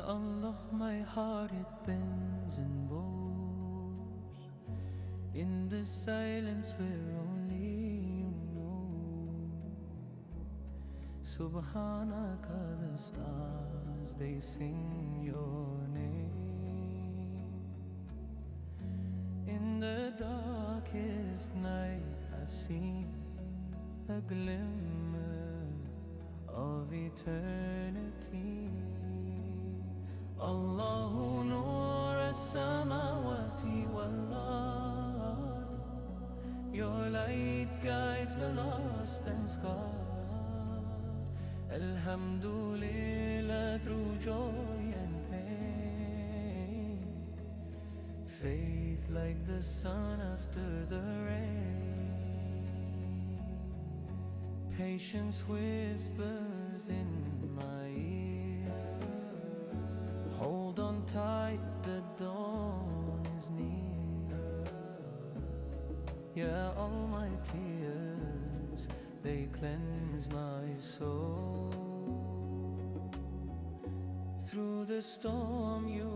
Allah, my heart it bends and bows in the silence where only you know. Subhanaka, the stars they sing your name. In the darkest night I see a glimmer of eternity. Allahu Nur as-samawati wal-ard. Your light guides the lost and scarred. Alhamdulillah, through joy and pain. Faith like the sun after the rain. Patience whispers in my ear. Hold on tight, the dawn is near. Yeah, all my tears, they cleanse my soul. Through the storm you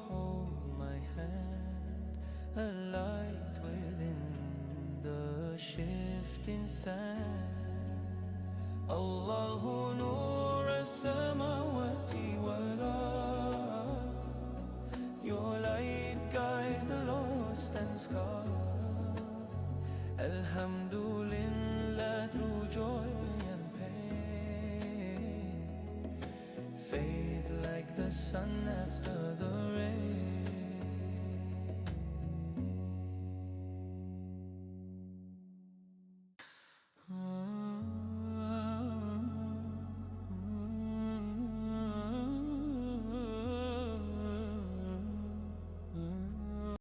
hold my hand, a light within the shifting sand. Allahu Nur as-samawati wal-ard. Your light guides the lost and scarred. Alhamdulillah, through joy and pain. Faith like the sun after